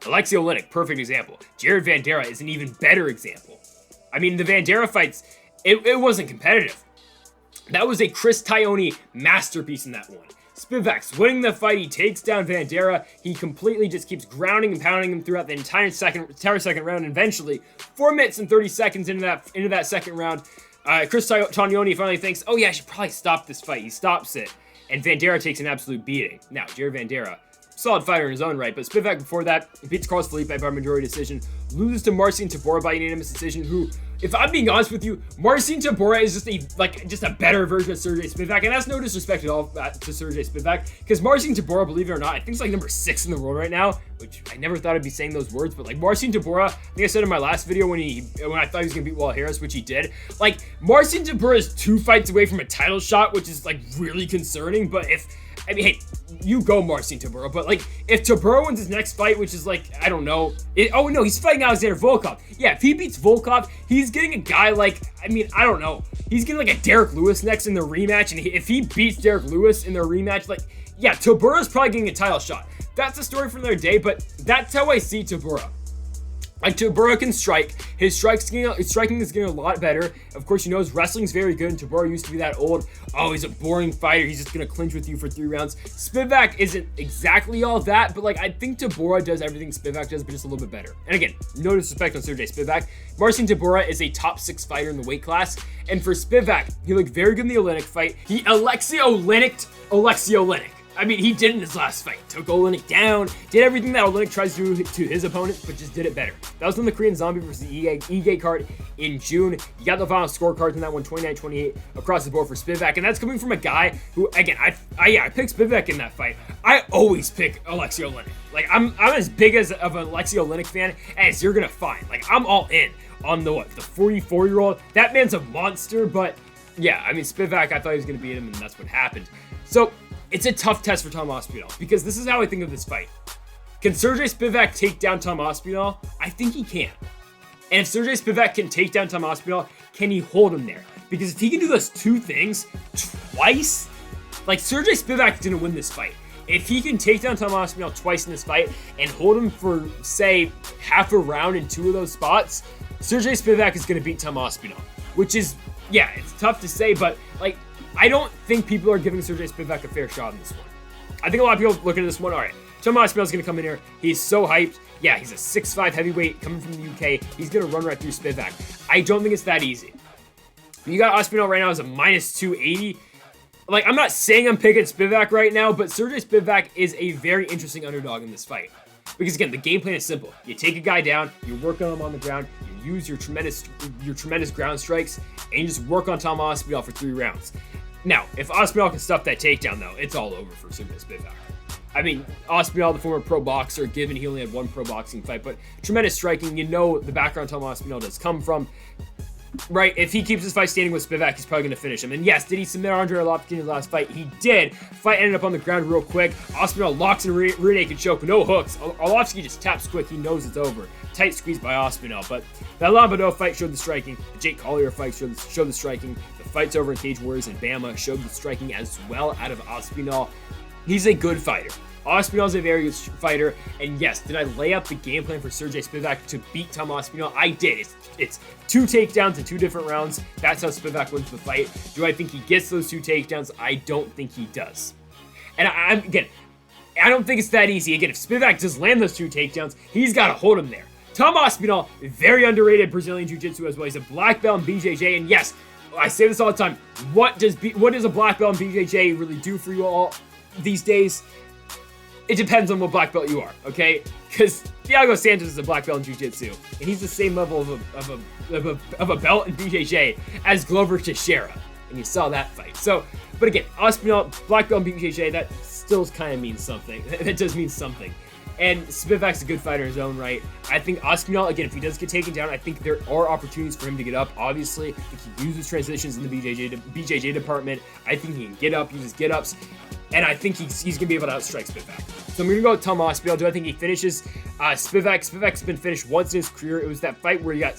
Alexei Oleinik, perfect example. Jared Vanderaa is an even better example. I mean, the Vanderaa fights, it wasn't competitive. That was a Chris Taioni masterpiece in that one. Spivak's winning the fight. He takes down Vanderaa. He completely just keeps grounding and pounding him throughout the entire second round. And eventually, 4 minutes and 30 seconds into that second round, Chris Taioni finally thinks, oh yeah, I should probably stop this fight. He stops it, and Vanderaa takes an absolute beating. Now, Jared Vanderaa, solid fighter in his own right, but Spivak before that beats Carlos Felipe by majority decision, loses to Marcin Tybura by unanimous decision, who, if I'm being honest with you, Marcin Tybura is just a better version of Sergey Spivak, and that's no disrespect at all to Sergey Spivak, because Marcin Tybura, believe it or not, I think it's like number 6 in the world right now, which I never thought I'd be saying those words, but like Marcin Tybura, I think I said in my last video when I thought he was gonna beat Walt Harris, which he did, like Marcin Tybura is 2 fights away from a title shot, which is like really concerning. But hey, you go Marcin Tybura, but like if Tybura wins his next fight, which is like, I don't know, oh no, he's fighting Alexander Volkov. Yeah, if he beats Volkov, he's getting a guy like, I mean, I don't know, he's getting like a Derek Lewis next in the rematch, and if he beats Derek Lewis in their rematch, like, yeah, Tybura's probably getting a title shot. That's a story for another day, but that's how I see Tybura. Like, Tybura can strike. His striking is getting a lot better. Of course, you know his wrestling's very good, and Tybura used to be that old, oh, he's a boring fighter, he's just gonna clinch with you for 3 rounds. Spivak isn't exactly all that, but like, I think Tybura does everything Spivak does, but just a little bit better. And again, no disrespect on Sergey Spivak. Marcin Tybura is a top 6 fighter in the weight class, and for Spivak, he looked very good in the Oleinik fight. He Alexei Oleinik. I mean, he did in his last fight. Took Oleinik down, did everything that Oleinik tries to do to his opponent, but just did it better. That was on the Korean Zombie versus the Ige card in June. You got the final scorecards in that one, 29-28 across the board for Spivak, and that's coming from a guy who, again, I picked Spivak in that fight. I always pick Alexei Oleinik. Like, I'm as big of an Alexei Oleinik fan as you're gonna find. Like, I'm all in on the 44-year-old. That man's a monster, but yeah, I mean, Spivak, I thought he was gonna beat him, and that's what happened. So, it's a tough test for Tom Aspinall, because this is how I think of this fight. Can Sergey Spivak take down Tom Aspinall? I think he can. And if Sergey Spivak can take down Tom Aspinall, can he hold him there? Because if he can do those 2 things twice, like Sergey Spivak didn't win this fight. If he can take down Tom Aspinall twice in this fight and hold him for, say, half a round in 2 of those spots, Sergey Spivak is going to beat Tom Aspinall. Which is, yeah, it's tough to say, but like, I don't think people are giving Sergey Spivak a fair shot in this one. I think a lot of people look at this one, all right, Tom Aspinall's going to come in here. He's so hyped. Yeah, he's a 6'5" heavyweight coming from the UK. He's going to run right through Spivak. I don't think it's that easy. You got Aspinall right now as a minus 280. Like, I'm not saying I'm picking Spivak right now, but Sergey Spivak is a very interesting underdog in this fight. Because again, the game plan is simple. You take a guy down, you work on him on the ground, you use your tremendous ground strikes, and you just work on Tom Aspinall for 3 rounds. Now, if Aspinall can stuff that takedown, though, it's all over for Sergey Spivak. I mean, Aspinall, the former pro boxer, given he only had 1 pro boxing fight, but tremendous striking. You know the background Tom Aspinall does come from. right, if he keeps his fight standing with Spivak, he's probably going to finish him. And yes, did he submit Andre Arlovski in his last fight? He did. Fight ended up on the ground real quick. Aspinall locks in a rear naked choke, no hooks. Arlovski just taps quick. He knows it's over. Tight squeeze by Aspinall. But that Lombardo fight showed the striking. The Jake Collier fight showed the striking. The fights over in Cage Warriors and Bama showed the striking as well out of Aspinall. He's a good fighter. Aspinall's a very good fighter, and yes, did I lay out the game plan for Sergey Spivak to beat Tom Aspinall? I did. It's 2 takedowns in 2 different rounds. That's how Spivak wins the fight. Do I think he gets those 2 takedowns? I don't think he does. And I don't think it's that easy. Again, if Spivak does land those 2 takedowns, he's got to hold him there. Tom Aspinall, very underrated Brazilian Jiu-Jitsu as well. He's a black belt in BJJ, and yes, I say this all the time. What does a black belt in BJJ really do for you all these days? It depends on what black belt you are, okay? Because Thiago Santos is a black belt in Jiu-Jitsu, and he's the same level of a belt in BJJ as Glover Teixeira, and you saw that fight. So, but again, Aspinall, black belt in BJJ, that still kind of means something. That does mean something. And Spivak's a good fighter in his own right. I think Aspinall, again, if he does get taken down, I think there are opportunities for him to get up. Obviously, if he uses transitions in the BJJ department, I think he can get up, uses get-ups, and I think he's going to be able to outstrike Spivak. So I'm going to go with Tom Aspinall. Do I think he finishes Spivak? Spivak's been finished once in his career. It was that fight where he got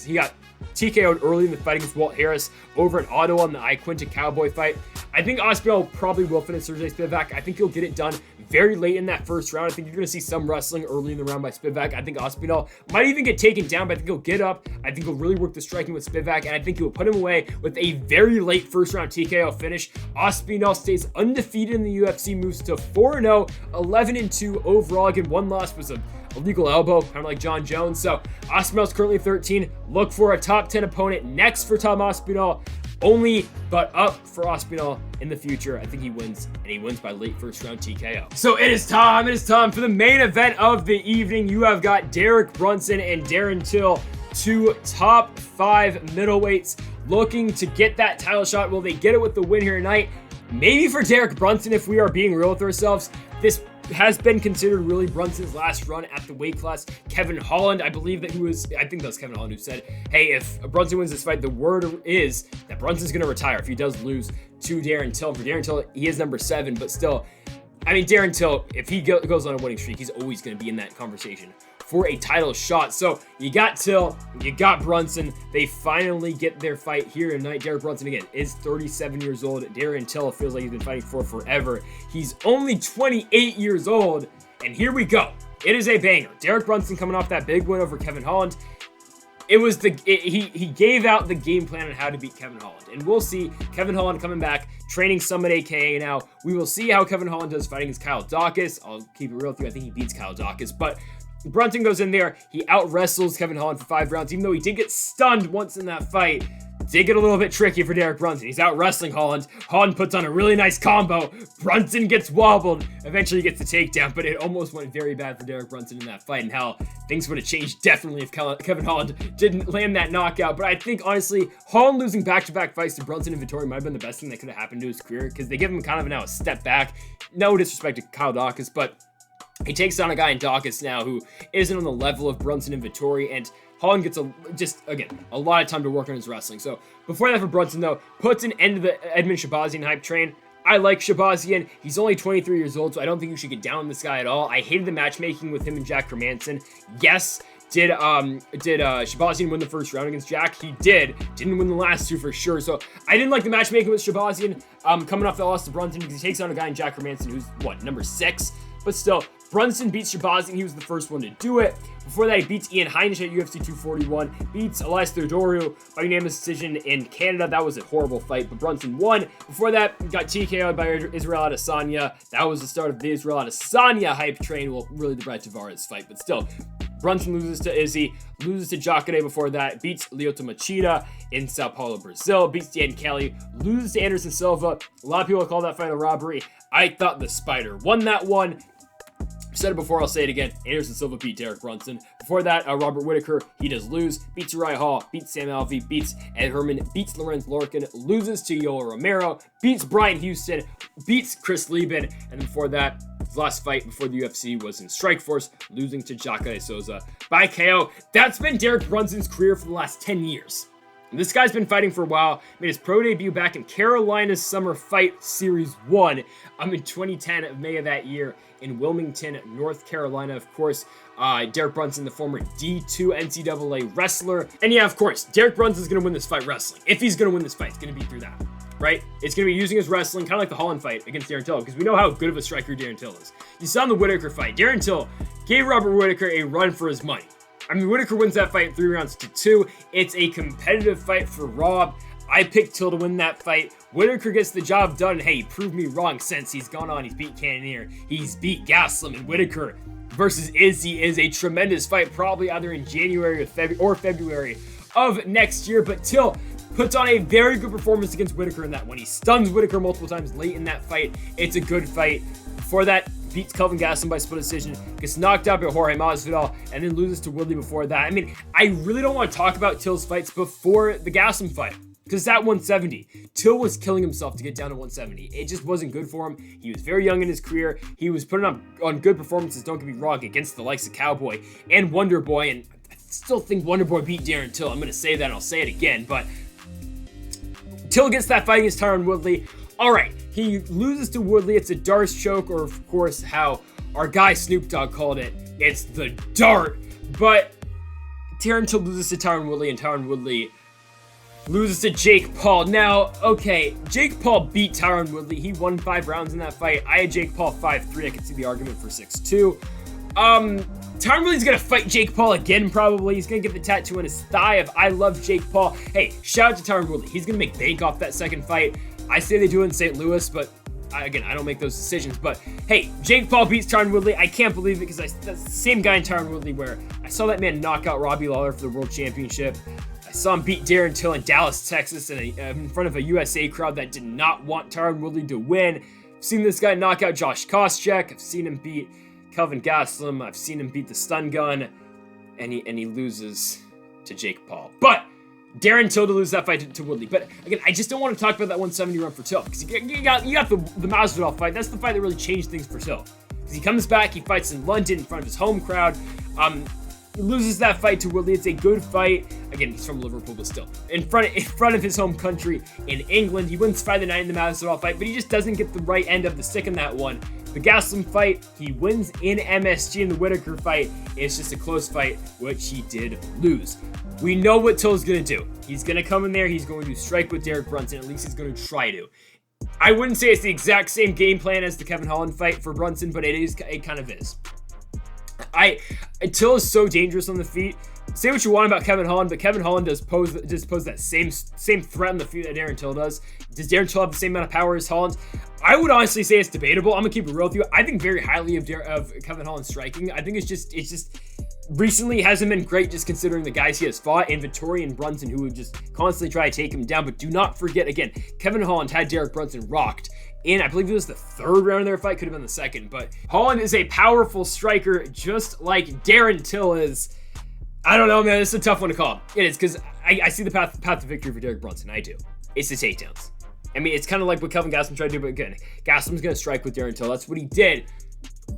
TKO'd early in the fight against Walt Harris over in Ottawa in the I Quinta Cowboy fight. I think Aspinall probably will finish Sergey Spivak. I think he'll get it done very late in that first round. I think you're going to see some wrestling early in the round by Spivak. I think Aspinall might even get taken down, but I think he'll get up. I think he'll really work the striking with Spivak, and I think he'll put him away with a very late first round TKO finish. Aspinall stays undefeated in the UFC, moves to 4-0, 11-2 overall. Again, one loss was a legal elbow, kind of like John Jones. So Aspinall's currently 13. Look for a top 10 opponent next for Tom Aspinall. Only but up for Aspinall in the future. I think he wins, and he wins by late first round TKO. So it is time for the main event of the evening. You have got Derek Brunson and Darren Till, 2 top 5 middleweights looking to get that title shot. Will they get it with the win here tonight? Maybe for Derek Brunson, if we are being real with ourselves. This has been considered really Brunson's last run at the weight class. Kevin Holland, I think that was Kevin Holland who said, hey, if Brunson wins this fight, the word is that Brunson's going to retire if he does lose to Darren Till. For Darren Till, he is number 7, but still, I mean, Darren Till, if he goes on a winning streak, he's always going to be in that conversation for a title shot. So you got Till, you got Brunson. They finally get their fight here tonight. Derek Brunson, again, is 37 years old. Darren Till feels like he's been fighting for forever. He's only 28 years old, and here we go. It is a banger. Derek Brunson coming off that big win over Kevin Holland. He gave out the game plan on how to beat Kevin Holland, and we'll see Kevin Holland coming back, training Summit AKA now. We will see how Kevin Holland does fighting against Kyle Dawkins. I'll keep it real with you. I think he beats Kyle Dawkins, but Brunson goes in there. He out-wrestles Kevin Holland for 5 rounds, even though he did get stunned once in that fight. It did get a little bit tricky for Derek Brunson. He's out-wrestling Holland. Holland puts on a really nice combo. Brunson gets wobbled. Eventually gets the takedown, but it almost went very bad for Derek Brunson in that fight, and how things would have changed definitely if Kevin Holland didn't land that knockout. But I think, honestly, Holland losing back-to-back fights to Brunson and Vettori might have been the best thing that could have happened to his career, because they give him kind of now a step back. No disrespect to Kyle Dawkins, but he takes on a guy in Dawkins now who isn't on the level of Brunson and Vettori, and Holland gets a lot of time to work on his wrestling. So before that for Brunson, though, puts an end to the Edmund Shabazian hype train. I like Shabazian. He's only 23 years old, so I don't think you should get down on this guy at all. I hated the matchmaking with him and Jack Hermanson. Yes, did Shabazian win the first round against Jack? He did. Didn't win the last 2 for sure. So I didn't like the matchmaking with Shabazian coming off the loss to Brunson, because he takes on a guy in Jack Hermanson who's, number 6? But still, Brunson beats Shabazian. He was the first one to do it. Before that, he beats Ian Heinisch at UFC 241. Beats Elias Theodorou by unanimous decision in Canada. That was a horrible fight, but Brunson won. Before that, got TKO'd by Israel Adesanya. That was the start of the Israel Adesanya hype train. Well, really the Brad Tavares fight, but still. Brunson loses to Izzy, loses to Jacare before that, beats Lyoto Machida in Sao Paulo, Brazil, beats Dan Kelly, loses to Anderson Silva. A lot of people call that fight a robbery. I thought the Spider won that one. I've said it before, I'll say it again. Anderson Silva beat Derek Brunson. Before that, Robert Whitaker, he does lose. Beats Uriah Hall, beats Sam Alvey, beats Ed Herman, beats Lorenz Lorcan, loses to Yoel Romero, beats Brian Houston, beats Chris Lieben, and before that, his last fight before the UFC was in Strikeforce, losing to Jacare Souza by KO. That's been Derek Brunson's career for the last 10 years. And this guy's been fighting for a while. Made his pro debut back in Carolina's Summer Fight Series 1 in 2010 of May of that year in Wilmington, North Carolina. Of course, Derek Brunson, the former D2 NCAA wrestler. And yeah, of course, Derek Brunson's going to win this fight wrestling. If he's going to win this fight, it's going to be through that, right? It's going to be using his wrestling, kind of like the Holland fight against Darren Till, because we know how good of a striker Darren Till is. You saw in the Whitaker fight, Darren Till gave Robert Whitaker a run for his money. I mean, Whitaker wins that fight 3 rounds to 2. It's a competitive fight for Rob. I picked Till to win that fight. Whitaker gets the job done. Hey, he proved me wrong since he's gone on. He's beat Cannonier. He's beat Gaslam, and Whitaker versus Izzy is a tremendous fight, probably either in January or February of next year. But Till puts on a very good performance against Whitaker in that one. He stuns Whitaker multiple times late in that fight. It's a good fight. Before that, beats Kelvin Gastelum by split decision, gets knocked out by Jorge Masvidal, and then loses to Woodley before that. I mean, I really don't want to talk about Till's fights before the Gastelum fight, because that 170, Till was killing himself to get down to 170. It just wasn't good for him. He was very young in his career. He was putting on good performances, don't get me wrong, against the likes of Cowboy and Wonder Boy, and I still think Wonder Boy beat Darren Till. I'm going to say that, and I'll say it again, but Till gets that fight against Tyron Woodley. All right, he loses to Woodley. It's a Darce choke, or of course how our guy Snoop Dogg called it, it's the dart. But Darren Till loses to Tyron Woodley, and Tyron Woodley loses to Jake Paul. Now, okay, Jake Paul beat Tyron Woodley. He won 5 rounds in that fight. I had Jake Paul 5-3. I could see the argument for 6-2. Tyron Woodley's gonna fight Jake Paul again, probably. He's gonna get the tattoo on his thigh of I love Jake Paul. Hey, shout out to Tyron Woodley. He's gonna make bank off that second fight. I say they do it in St. Louis, but again, I don't make those decisions. But hey, Jake Paul beats Tyron Woodley. I can't believe it, because that's the same guy in Tyron Woodley where I saw that man knock out Robbie Lawler for the World Championship. I saw him beat Darren Till in Dallas, Texas, in front of a USA crowd that did not want Tyron Woodley to win. I've seen this guy knock out Josh Koscheck. I've seen him beat Kelvin Gastelum. I've seen him beat the Stun Gun, and he loses to Jake Paul. But Darren Till to lose that fight to Woodley. But again, I just don't want to talk about that 170 run for Till, because you got the Masvidal fight. That's the fight that really changed things for Till, because he comes back, he fights in London in front of his home crowd. He loses that fight to Woodley. It's a good fight. Again, he's from Liverpool, but still in front of his home country in England. He wins fight of the night in the Masvidal fight, but he just doesn't get the right end of the stick in that one. The Gastelum fight, he wins in MSG. In the Whitaker fight, it's just a close fight, which he did lose. We know what Till's going to do. He's going to come in there. He's going to strike with Derek Brunson. At least he's going to try to. I wouldn't say it's the exact same game plan as the Kevin Holland fight for Brunson, but it kind of is. Till is so dangerous on the feet. Say what you want about Kevin Holland, but Kevin Holland does pose that same threat on the feet that Darren Till does. Does Darren Till have the same amount of power as Holland? I would honestly say it's debatable. I'm gonna keep it real with you. I think very highly of Kevin Holland striking. I think it's just recently hasn't been great, just considering the guys he has fought, and Vettori and Brunson, who would just constantly try to take him down. But do not forget, again, Kevin Holland had Derek Brunson rocked in, I believe it was the 3rd round of their fight, could have been the 2nd. But Holland is a powerful striker, just like Darren Till is. I don't know, man. It's a tough one to call. It is, because I see the path to victory for Derek Brunson. I do. It's the takedowns. I mean, it's kind of like what Kelvin Gastelum tried to do, but again, Gastelum's going to strike with Darren Till. That's what he did.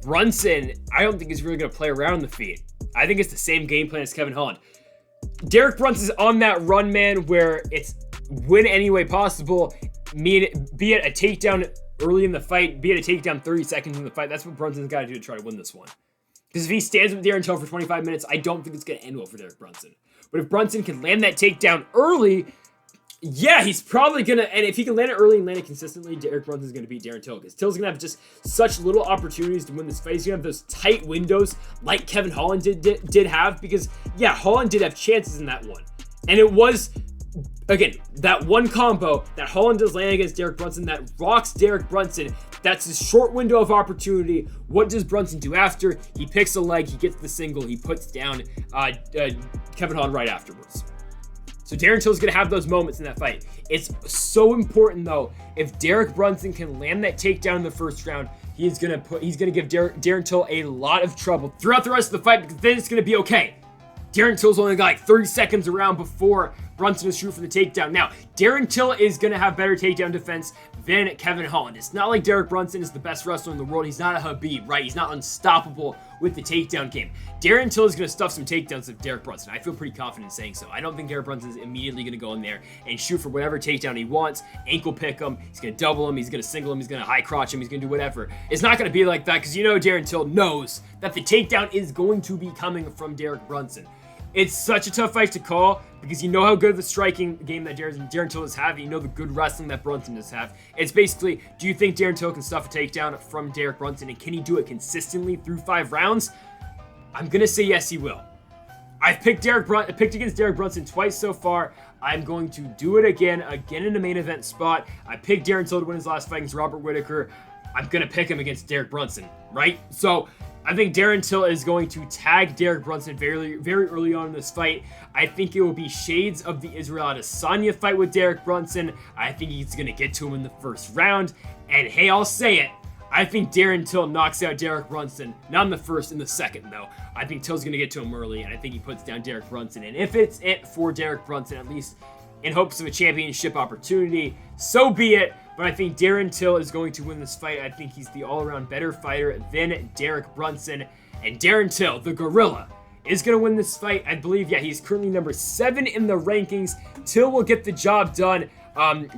Brunson, I don't think he's really going to play around the feet. I think it's the same game plan as Kevin Holland. Derek Brunson's on that run, man, where it's win any way possible, be it a takedown early in the fight, be it a takedown 30 seconds in the fight. That's what Brunson's got to do to try to win this one. Because if he stands with Darren Till for 25 minutes, I don't think it's going to end well for Derek Brunson. But if Brunson can land that takedown early, yeah, he's probably going to, and if he can land it early and land it consistently, Derek Brunson's going to beat Darren Till, because Till's going to have just such little opportunities to win this fight. He's going to have those tight windows like Kevin Holland did have, because, yeah, Holland did have chances in that one. And it was, again, that one combo that Holland does land against Derek Brunson that rocks Derek Brunson. That's his short window of opportunity. What does Brunson do after? He picks a leg, he gets the single, he puts down Kevin Holland right afterwards. So Darren Till's going to have those moments in that fight. It's so important, though, if Derek Brunson can land that takedown in the first round, he's going to give Darren Till a lot of trouble throughout the rest of the fight, because then it's going to be okay. Darren Till's only got like 30 seconds around before Brunson is shooting for the takedown. Now, Darren Till is going to have better takedown defense than Kevin Holland. It's not like Derek Brunson is the best wrestler in the world. He's not a Habib, right? He's not unstoppable with the takedown game. Darren Till is going to stuff some takedowns of Derek Brunson. I feel pretty confident saying so. I don't think Derek Brunson is immediately going to go in there and shoot for whatever takedown he wants, ankle pick him, he's going to double him, he's going to single him, he's going to high crotch him, he's going to do whatever. It's not going to be like that because you know Darren Till knows that the takedown is going to be coming from Derek Brunson. It's such a tough fight to call because you know how good the striking game that Darren Till is having. You know the good wrestling that Brunson does have. It's basically, do you think Darren Till can stuff a takedown from Derek Brunson, and can he do it consistently through 5 rounds? I'm going to say yes, he will. I've picked against Derek Brunson twice so far. I'm going to do it again in the main event spot. I picked Darren Till to win his last fight against Robert Whittaker. I'm going to pick him against Derek Brunson, right? So I think Darren Till is going to tag Derek Brunson very, very early on in this fight. I think it will be shades of the Israel Adesanya fight with Derek Brunson. I think he's going to get to him in the first round. And hey, I'll say it. I think Darren Till knocks out Derek Brunson. Not in the first, in the second, though. I think Till's going to get to him early, and I think he puts down Derek Brunson. And if it's it for Derek Brunson, at least in hopes of a championship opportunity, so be it. But I think Darren Till is going to win this fight. I think he's the all-around better fighter than Derek Brunson. And Darren Till, the gorilla, is going to win this fight. I believe, yeah, he's currently number 7 in the rankings. Till will get the job done.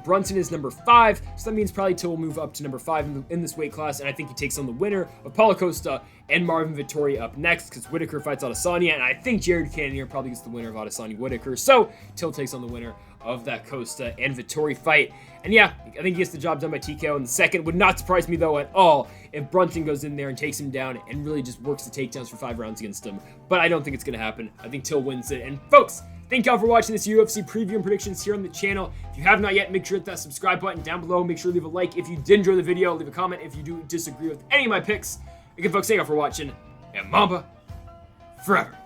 Brunson is number 5, so that means probably Till will move up to number 5 in this weight class, and I think he takes on the winner of Paulo Costa and Marvin Vettori up next, because Whittaker fights Adesanya, and I think Jared Cannonier probably gets the winner of Adesanya-Whittaker, so Till takes on the winner of that Costa and Vettori fight. And yeah, I think he gets the job done by TKO in the second. Would not surprise me, though, at all if Brunson goes in there and takes him down and really just works the takedowns for 5 rounds against him, but I don't think it's going to happen. I think Till wins it, and folks, thank y'all for watching this UFC preview and predictions here on the channel. If you have not yet, make sure to hit that subscribe button down below. Make sure to leave a like if you did enjoy the video. Leave a comment if you do disagree with any of my picks. Again, folks, thank y'all for watching, and Mamba forever.